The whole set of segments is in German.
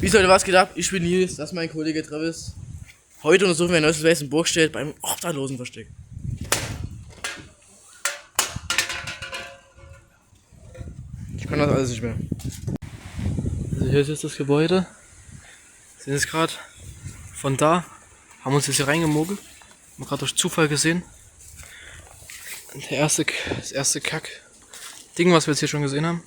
Wie Leute, was geht ab? Ich bin Nils, das ist mein Kollege Travis. Heute untersuchen wir ein neues Beweis in Burgstedt beim Obdachlosenversteck. Ich kann das alles nicht mehr. Also hier ist jetzt das Gebäude. Wir sind jetzt gerade von da, haben uns jetzt hier reingemogelt. Haben gerade durch Zufall gesehen. Und das erste Kack-Ding, was wir jetzt hier schon gesehen haben.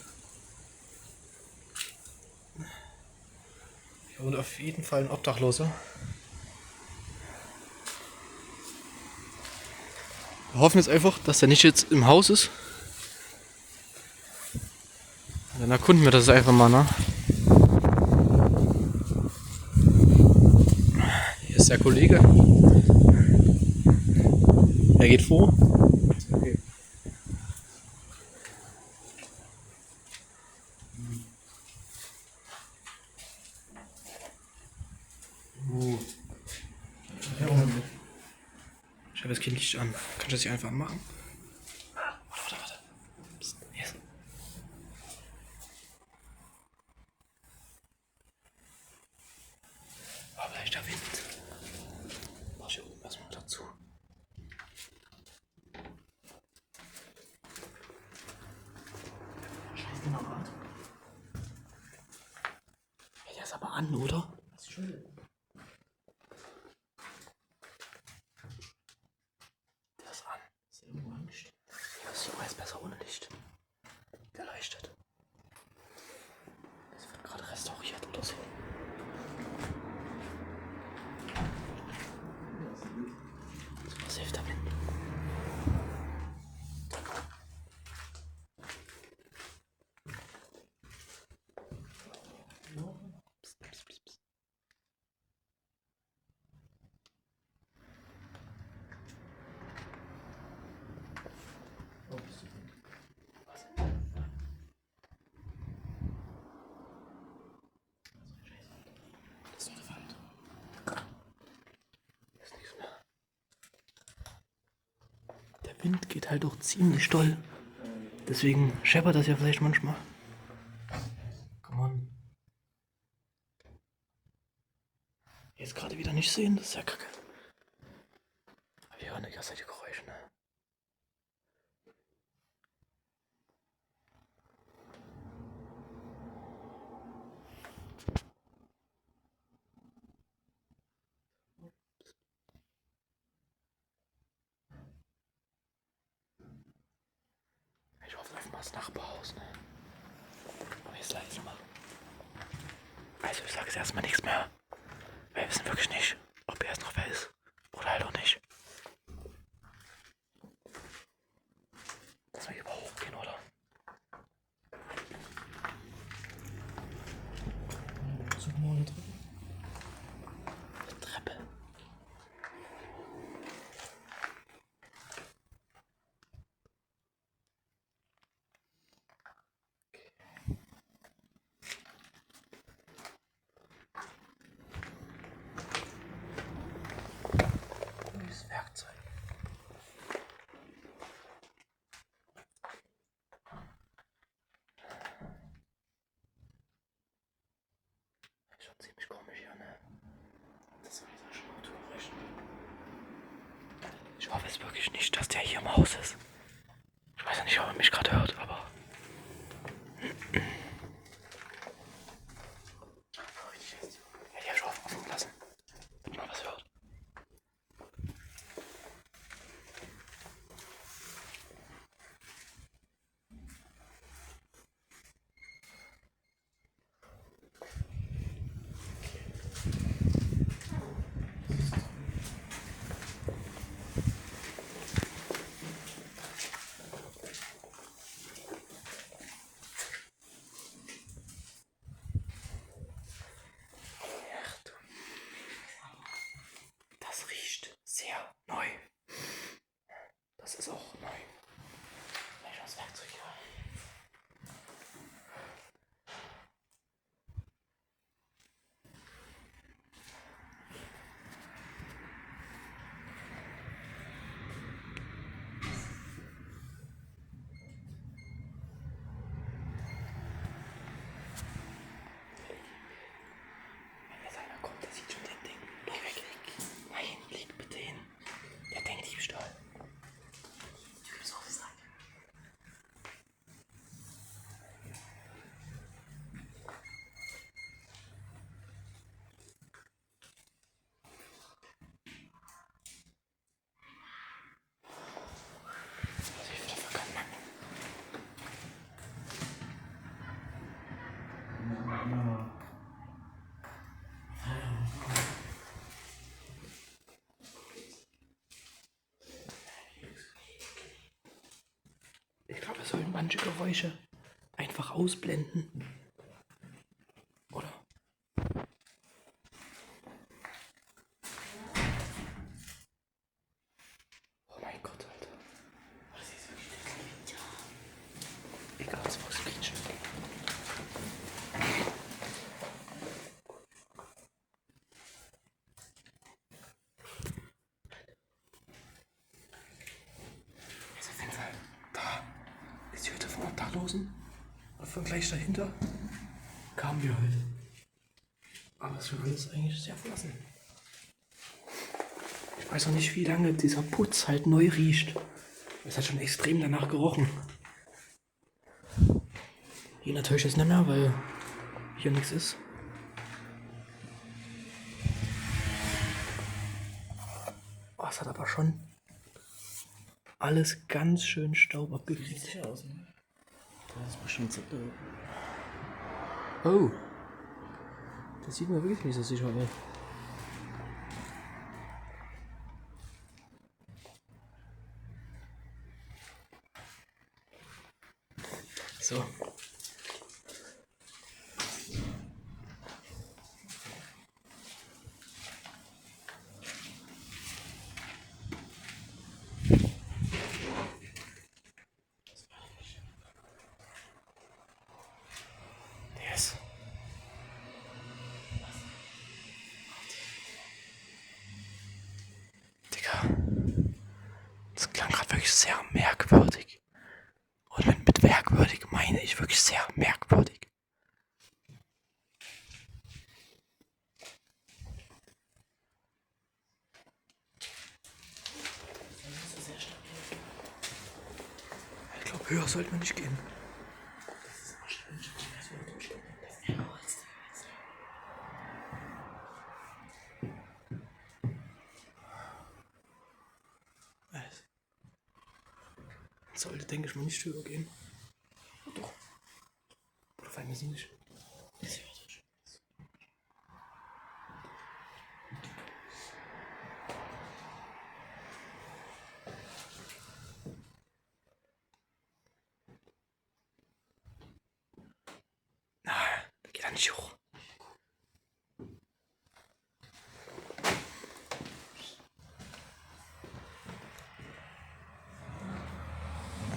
Hier wohnt auf jeden Fall ein Obdachloser. Wir hoffen jetzt einfach, dass der nicht jetzt im Haus ist. Und dann erkunden wir das einfach mal, ne? Hier ist der Kollege. Er geht vor. Okay. Ich habe jetzt kein Licht an. Kannst du das hier einfach anmachen? Warte. Psst, hier ist. Oh, leichter Wind. Mach ich hier oben erstmal dazu. Scheiße, noch Art. Hey, der ist aber an, oder? Das ist schön. Der ist an. Ist der irgendwo angestellt? Ja, das ist meist besser ohne Licht. Der leuchtet. Das wird gerade restauriert oder so. Das war safe der Wind. Psst. Das ist noch eine Wand. Das ist nichts mehr. Der Wind geht halt auch ziemlich doll. Deswegen scheppert das ja vielleicht manchmal. Come on. Jetzt gerade wieder nicht sehen, das ist ja kacke. Aber wir hören die ganze Zeit die Geräusche, ne? Ich hoffe einfach mal das Nachbarhaus, ne? Aber jetzt leise machen. Also ich sage jetzt erstmal nichts mehr. Weil wir wissen wirklich nicht, ob er jetzt noch wer ist. Oder halt auch nicht. Lass mal hier mal hochgehen, oder? Such mal eine Treppe. Eine Treppe. Neues Werkzeug. Ist schon ziemlich komisch hier, ne? Das soll ich schon mal durchbrechen. Ich hoffe jetzt wirklich nicht, dass der hier im Haus ist. Ich weiß ja nicht, ob er mich gerade hört, aber. Ja, die habe ich offen lassen. Ob man was hört. Ich glaube, wir sollen manche Geräusche einfach ausblenden. Oder? Oh mein Gott, Alter. Das ist wirklich egal, was was quietschen. Ist auf jeden Fall da. Ist die Hütte von Obdachlosen. Und von gleich dahinter kamen wir heute. Aber es ist eigentlich sehr verlassen. Ich weiß noch nicht, wie lange dieser Putz halt neu riecht. Es hat schon extrem danach gerochen. Hier natürlich jetzt nicht mehr, weil hier nichts ist. Oh, es hat aber schon alles ganz schön Staub abgekriegt. Sieht sicher aus, ne? Das ist bestimmt so. Oh. Das sieht mir wirklich nicht so sicher aus. So. Yes. Digga. Das klang gerade wirklich sehr merkwürdig. Und mit merkwürdig meine ich wirklich sehr merkwürdig. Ich glaube, höher sollte man nicht gehen. Sollte, denke ich mal, nicht höher gehen. Doch. Oder vor allem ist nicht. Na, da geht er nicht hoch.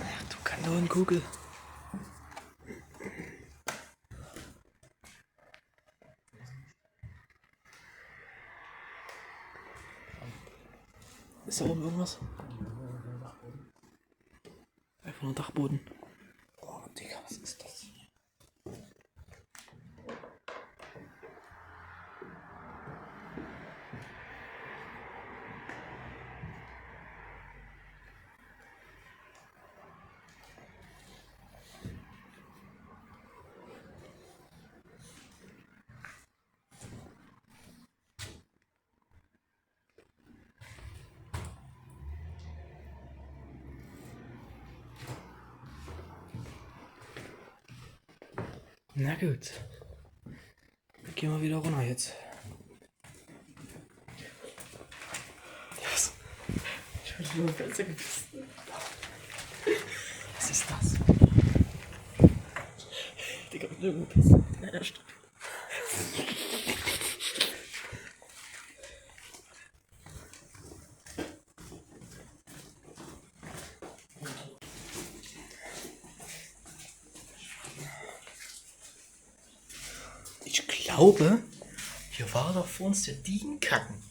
Ach, du Kanonenkugel. Ist da oben irgendwas? Einfach nur Dachboden. Oh, Digga, was ist das hier? Na gut. Dann gehen wir wieder runter jetzt. Yes. Ich bin nur besser gebissen. Was ist das? Digga, ich bin nur gebissen. Ja, stimmt. Ich glaube, hier war doch vor uns der Diegenkacken.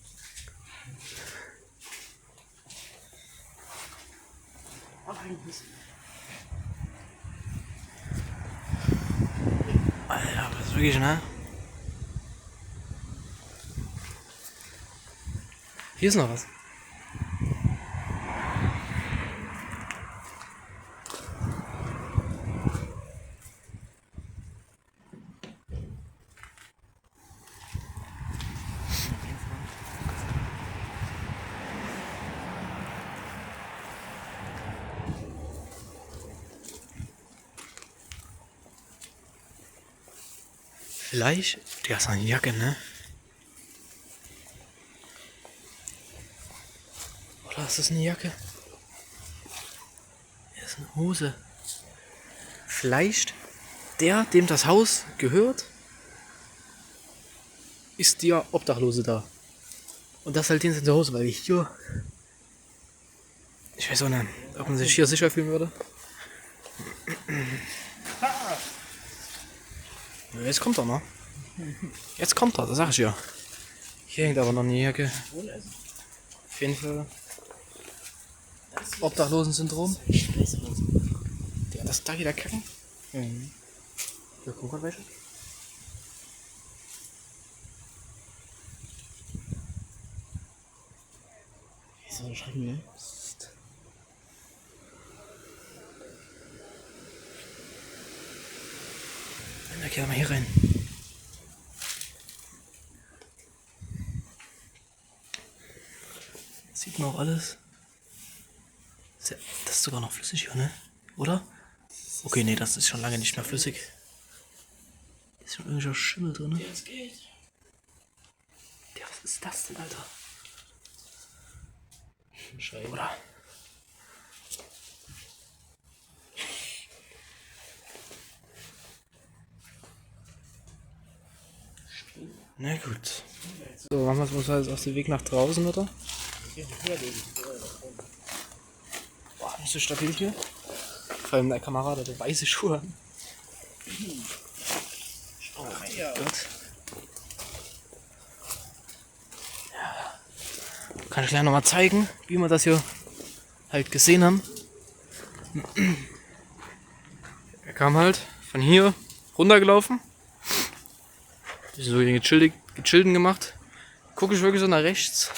Alter, was ist wirklich, ne? Hier ist noch was. Vielleicht, der ist eine Jacke, ne? Oder ist das eine Jacke? Hier ist eine Hose. Vielleicht der, dem das Haus gehört, ist der Obdachlose da. Und das halt den zu Hause, weil ich hier... Ich weiß auch nicht, ob man sich hier sicher fühlen würde. Ja, jetzt kommt er, ne? Jetzt kommt er, das sag ich ja. Hier hängt aber noch eine Jacke. Auf jeden Fall. Obdachlosen-Syndrom. Ja, das da geht der kacken. Mhm. Ja, guck mal welche. So, schreiben wir. Da geh mal hier rein. Sieht man auch alles. Das ist sogar noch flüssig hier, ne? Oder? Okay, nee, das ist schon lange nicht mehr flüssig. Ist schon irgendwelcher Schimmel drin, ne? Ja, es geht. Ja, was ist das denn, Alter? Scheiße. Oder? Na gut. So, machen wir uns jetzt auf den Weg nach draußen, oder? Boah, nicht so stabil hier. Vor allem der Kamerad hatte weiße Schuhe an. Oh mein Gott. Ja. Kann ich gleich nochmal zeigen, wie wir das hier halt gesehen haben. Er kam halt von hier runtergelaufen. Bisschen so den gechillten gemacht. Gucke ich wirklich so nach rechts.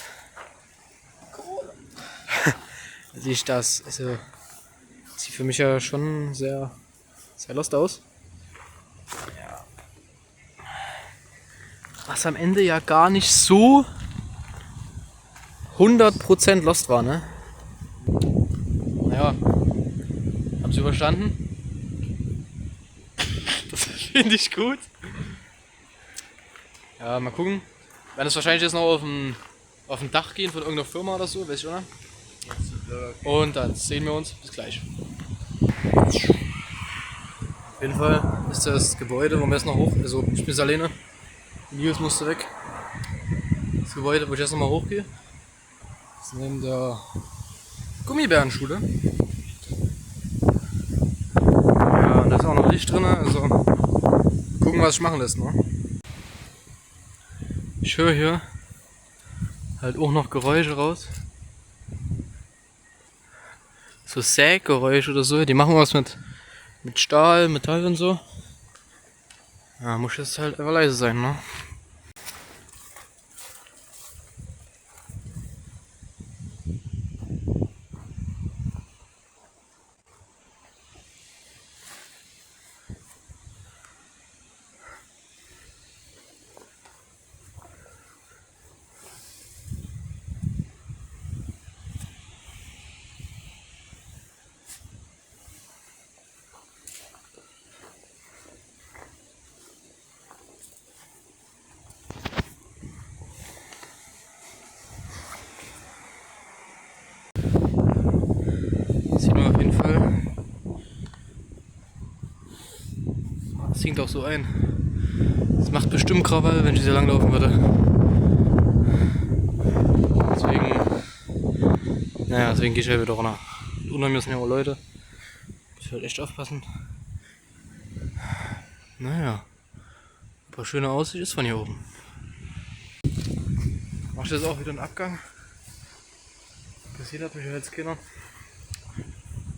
Da sehe ich das. Also, sieht für mich ja schon sehr, sehr lost aus. Ja. Was am Ende ja gar nicht so 100% lost war, ne? Naja, haben sie überstanden. Das finde ich gut. Ja, mal gucken. Wir werden es wahrscheinlich jetzt noch auf dem Dach gehen von irgendeiner Firma oder so, weiß ich oder? Und dann sehen wir uns. Bis gleich. Auf jeden Fall ist das Gebäude, wo wir jetzt noch hoch. Also ich bin jetzt alleine. Nils musste weg. Das Gebäude, wo ich jetzt noch mal hochgehe. Das ist neben der Gummibärenschule. Ja, und da ist auch noch Licht drin. Also gucken, was ich machen lässt. Ne? Ich höre hier halt auch noch Geräusche raus. So Säggeräusche oder so. Die machen was mit Stahl, Metall und so. Ja, muss jetzt halt einfach leise sein, ne? Sieht man auf jeden Fall. Das sinkt auch so ein. Das macht bestimmt Krawall, wenn ich so lang laufen würde. Deswegen gehe ich halt wieder runter. Unter mir sind ja auch Leute. Ich will echt aufpassen. Naja. Ein paar schöne Aussicht ist von hier oben. Mach ich jetzt auch wieder einen Abgang. Passiert hat mich ja jetzt keiner.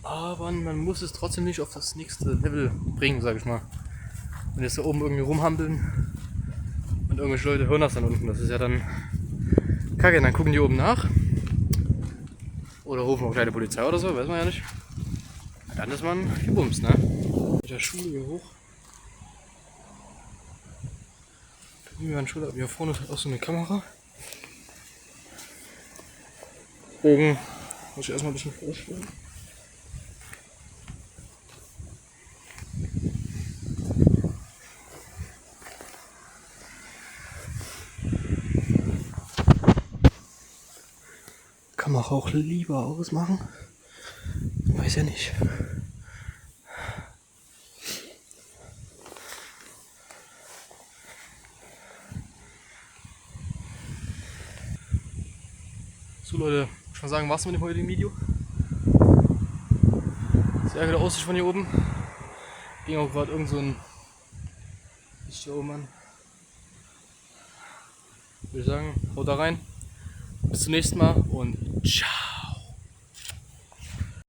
Aber man muss es trotzdem nicht auf das nächste Level bringen, sag ich mal. Und jetzt da oben irgendwie rumhampeln und irgendwelche Leute hören das dann unten. Das ist ja dann kacke. Dann gucken die oben nach. Oder rufen auch gleich die Polizei oder so, weiß man ja nicht. Dann ist man gebumst, ne? Mit der Schule hier hoch. Da gehen wir an die Schule, aber hier vorne ist auch so eine Kamera. Bogen muss ich erstmal ein bisschen vorstellen. Kann man auch lieber ausmachen. Weiß ja nicht. So Leute, ich kann sagen, was mit dem heutigen Video. Sehr geile Aussicht von hier oben. Ging auch gerade irgend so ein Licht hier oben an. Würde ich sagen, haut da rein. Bis zum nächsten Mal und ciao.